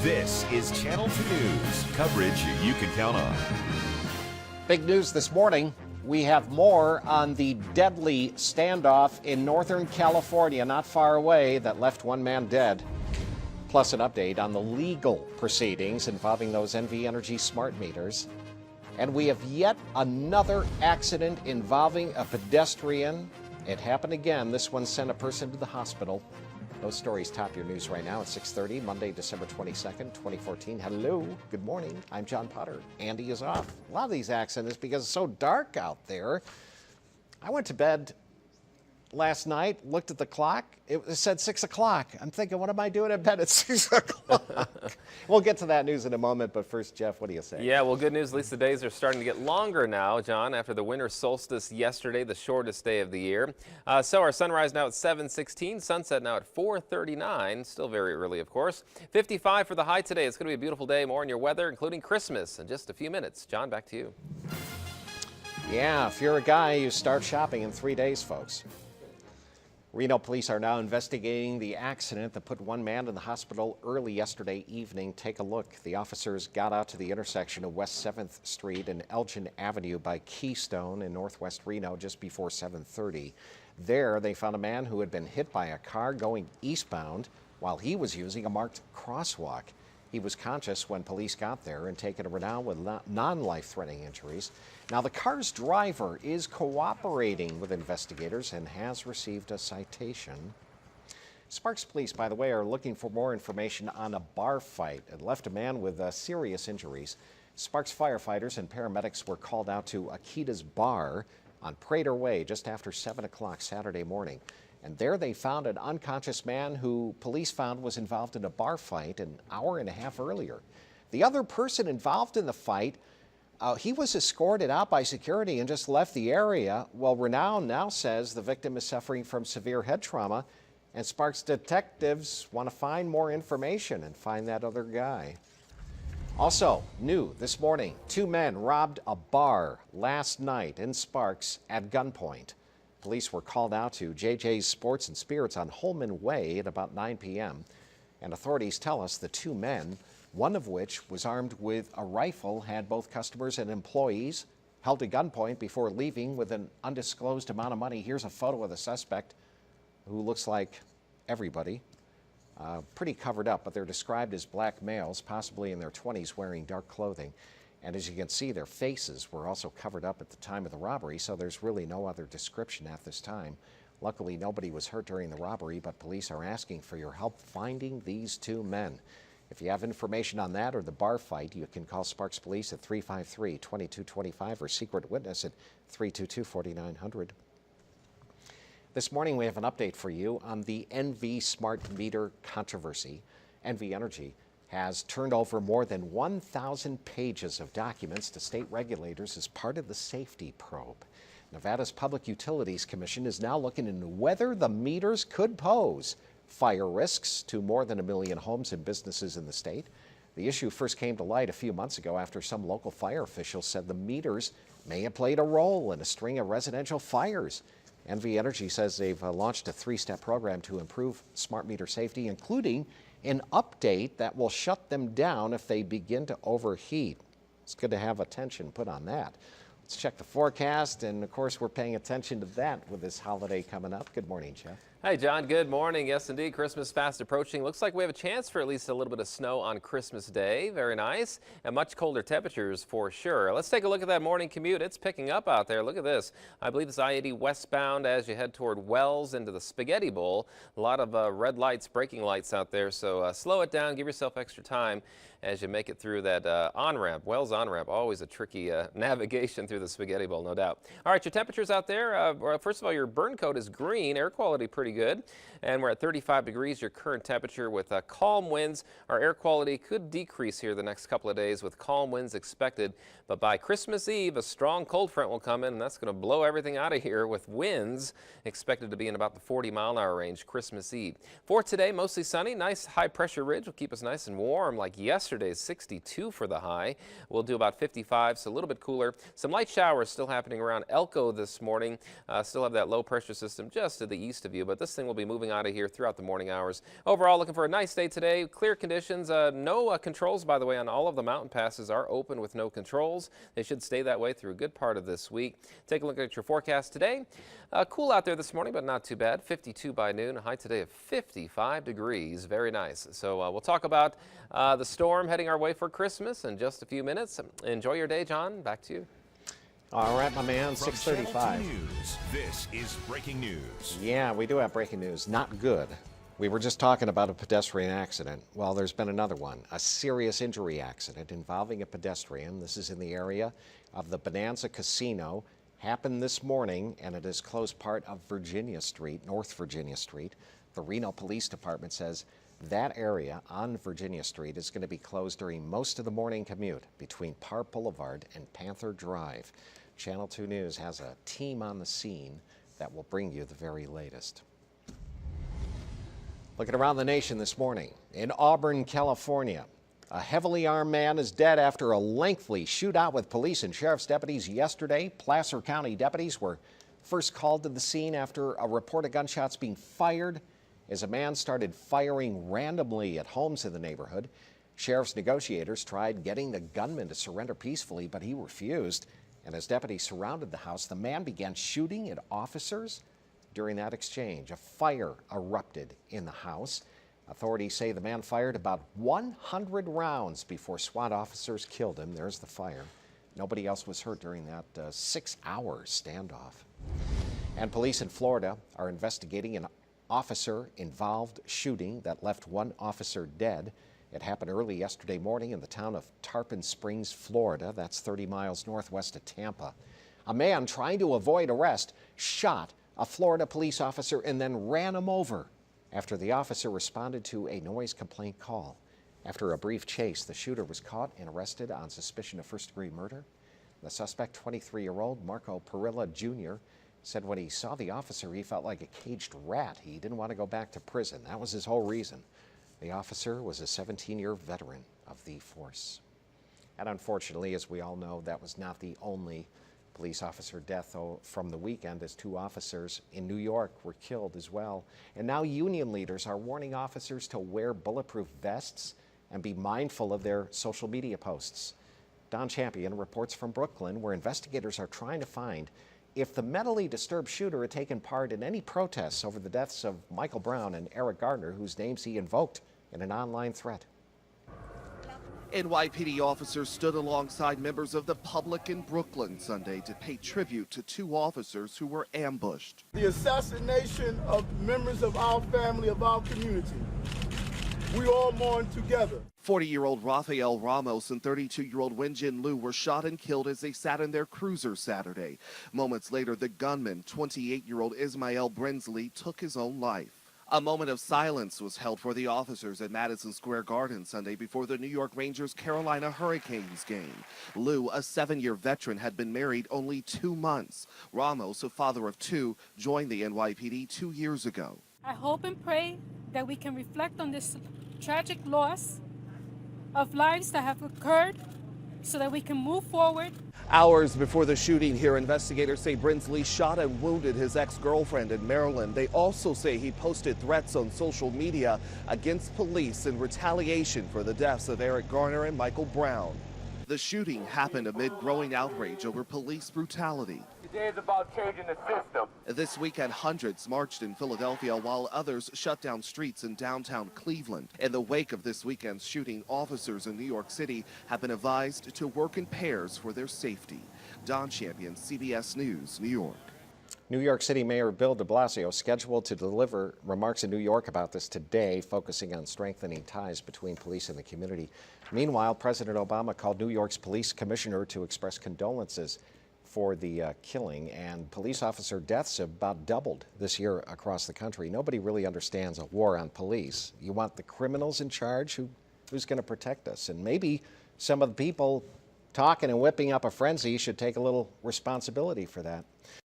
This is Channel 2 News, coverage you can count on. Big news this morning. We have more on the deadly standoff in Northern California, not far away, that left one man dead. Plus an update on the legal proceedings involving those NV Energy smart meters. And we have yet another accident involving a pedestrian. It happened again. This one sent a person to the hospital. Those stories top your news right now at 6:30, Monday, December 22nd, 2014. Hello, good morning. I'm John Potter. Andy is off. A lot of these accidents because it's so dark out there. I went to bed last night, looked at the clock. It said 6 o'clock. I'm thinking, what am I doing in bed at 6 o'clock? We'll get to that news in a moment, but first, Jeff, what do you say? Yeah, well, good news. At least the days are starting to get longer now, John, after the winter solstice yesterday, the shortest day of the year. So our sunrise now at 7:16, sunset now at 4:39, still very early, of course. 55 for the high today. It's going to be a beautiful day. More on your weather, including Christmas, in just a few minutes. John, back to you. Yeah, if you're a guy, you start shopping in 3 days, folks. Reno police are now investigating the accident that put one man in the hospital early yesterday evening. Take a look. The officers got out to the intersection of West 7th Street and Elgin Avenue by Keystone in northwest Reno just before 7:30. There, they found a man who had been hit by a car going eastbound while he was using a marked crosswalk. He was conscious when police got there and taken around with non-life-threatening injuries. Now, the car's driver is cooperating with investigators and has received a citation. Sparks Police, by the way, are looking for more information on a bar fight. It left a man with serious injuries. Sparks firefighters and paramedics were called out to Akita's Bar on Prater Way just after 7 o'clock Saturday morning. And there they found an unconscious man who police found was involved in a bar fight an hour and a half earlier. The other person involved in the fight, he was escorted out by security and just left the area. Well, Renown now says the victim is suffering from severe head trauma, and Sparks detectives want to find more information and find that other guy. Also, new this morning, 2 men robbed a bar last night in Sparks at gunpoint. Police were called out to JJ's Sports and Spirits on Holman Way at about 9 p.m. And authorities tell us the 2 men, one of which was armed with a rifle, had both customers and employees held at gunpoint before leaving with an undisclosed amount of money. Here's a photo of the suspect, who looks like everybody. Pretty covered up, but they're described as black males, possibly in their 20s, wearing dark clothing. And as you can see, their faces were also covered up at the time of the robbery, so there's really no other description at this time. Luckily, nobody was hurt during the robbery, but police are asking for your help finding these 2 men. If you have information on that or the bar fight, you can call Sparks Police at 353-2225 or Secret Witness at 322-4900. This morning, we have an update for you on the NV smart meter controversy. NV Energy has turned over more than 1,000 pages of documents to state regulators as part of the safety probe. Nevada's Public Utilities Commission is now looking into whether the meters could pose fire risks to more than 1 million homes and businesses in the state. The issue first came to light a few months ago after some local fire officials said the meters may have played a role in a string of residential fires. NV Energy says they've launched a 3-step program to improve smart meter safety, including an update that will shut them down if they begin to overheat. It's good to have attention put on that. Let's check the forecast, and of course we're paying attention to that with this holiday coming up. Good morning, Jeff. Hey, John, good morning. Yes, indeed, Christmas fast approaching. Looks like we have a chance for at least a little bit of snow on Christmas Day. Very nice. And much colder temperatures for sure. Let's take a look at that morning commute. It's picking up out there. Look at this. I believe it's I-80 westbound as you head toward Wells into the Spaghetti Bowl. A lot of red lights, braking lights out there. So slow it down. Give yourself extra time as you make it through that on-ramp. Wells on-ramp, always a tricky navigation through the Spaghetti Bowl, no doubt. All right, your temperatures out there. Well, first of all, your burn code is green. Air quality pretty good. And we're at 35 degrees, your current temperature with calm winds. Our air quality could decrease here the next couple of days with calm winds expected. But by Christmas Eve, a strong cold front will come in, and that's going to blow everything out of here with winds expected to be in about the 40-mile-an-hour range Christmas Eve. For today, mostly sunny. Nice high-pressure ridge will keep us nice and warm like yesterday's 62 for the high. We'll do about 55, so a little bit cooler. Some light showers still happening around Elko this morning. Still have that low-pressure system just to the east of you, but but this thing will be moving out of here throughout the morning hours. Overall, looking for a nice day today. Clear conditions. No controls, by the way, on all of the mountain passes are open with no controls. They should stay that way through a good part of this week. Take a look at your forecast today. Cool out there this morning, but not too bad. 52 by noon. A high today of 55 degrees. Very nice. So we'll talk about the storm heading our way for Christmas in just a few minutes. Enjoy your day, John. Back to you. All right, my man, From 6:35. Channel 2 News, this is breaking news. Yeah, we do have breaking news. Not good. We were just talking about a pedestrian accident. Well, there's been another one, a serious injury accident involving a pedestrian. This is in the area of the Bonanza Casino. Happened this morning, and it has closed part of Virginia Street, North Virginia Street. The Reno Police Department says that area on Virginia Street is going to be closed during most of the morning commute between Park Boulevard and Panther Drive. Channel 2 News has a team on the scene that will bring you the very latest. Looking around the nation this morning, in Auburn, California, a heavily armed man is dead after a lengthy shootout with police and sheriff's deputies yesterday. Placer County deputies were first called to the scene after a report of gunshots being fired as a man started firing randomly at homes in the neighborhood. Sheriff's negotiators tried getting the gunman to surrender peacefully, but he refused. And as deputies surrounded the house, the man began shooting at officers. During that exchange, a fire erupted in the house. Authorities say the man fired about 100 rounds before SWAT officers killed him. There's the fire. Nobody else was hurt during that 6-hour standoff. And police in Florida are investigating an officer-involved shooting that left one officer dead. It happened early yesterday morning in the town of Tarpon Springs, Florida. That's 30 miles northwest of Tampa. A man trying to avoid arrest shot a Florida police officer and then ran him over after the officer responded to a noise complaint call. After a brief chase, the shooter was caught and arrested on suspicion of first-degree murder. The suspect, 23-year-old Marco Perilla Jr., said when he saw the officer, he felt like a caged rat. He didn't want to go back to prison. That was his whole reason. The officer was a 17-year veteran of the force. And unfortunately, as we all know, that was not the only police officer death from the weekend, as 2 officers in New York were killed as well. And now union leaders are warning officers to wear bulletproof vests and be mindful of their social media posts. Don Champion reports from Brooklyn, where investigators are trying to find if the mentally disturbed shooter had taken part in any protests over the deaths of Michael Brown and Eric Gardner, whose names he invoked in an online threat. NYPD officers stood alongside members of the public in Brooklyn Sunday to pay tribute to 2 officers who were ambushed. The assassination of members of our family, of our community. We all mourn together. 40-year-old Rafael Ramos and 32-year-old Wenjin Liu were shot and killed as they sat in their cruiser Saturday. Moments later, the gunman, 28-year-old Ismael Brinsley, took his own life. A moment of silence was held for the officers at Madison Square Garden Sunday before the New York Rangers Carolina Hurricanes game. Liu, a 7-year veteran, had been married only 2 months. Ramos, a father of 2, joined the NYPD 2 years ago. I hope and pray that we can reflect on this tragic loss of lives that have occurred so that we can move forward. Hours before the shooting here, investigators say Brinsley shot and wounded his ex-girlfriend in Maryland. They also say he posted threats on social media against police in retaliation for the deaths of Eric Garner and Michael Brown. The shooting happened amid growing outrage over police brutality. Today is about changing the system. This weekend, hundreds marched in Philadelphia while others shut down streets in downtown Cleveland. In the wake of this weekend's shooting, officers in New York City have been advised to work in pairs for their safety. Don Champion, CBS News, New York. New York City Mayor Bill de Blasio scheduled to deliver remarks in New York about this today, focusing on strengthening ties between police and the community. Meanwhile, President Obama called New York's police commissioner to express condolences for the killing, and police officer deaths have about doubled this year across the country. Nobody really understands a war on police. You want the criminals in charge? Who's going to protect us? And maybe some of the people talking and whipping up a frenzy should take a little responsibility for that.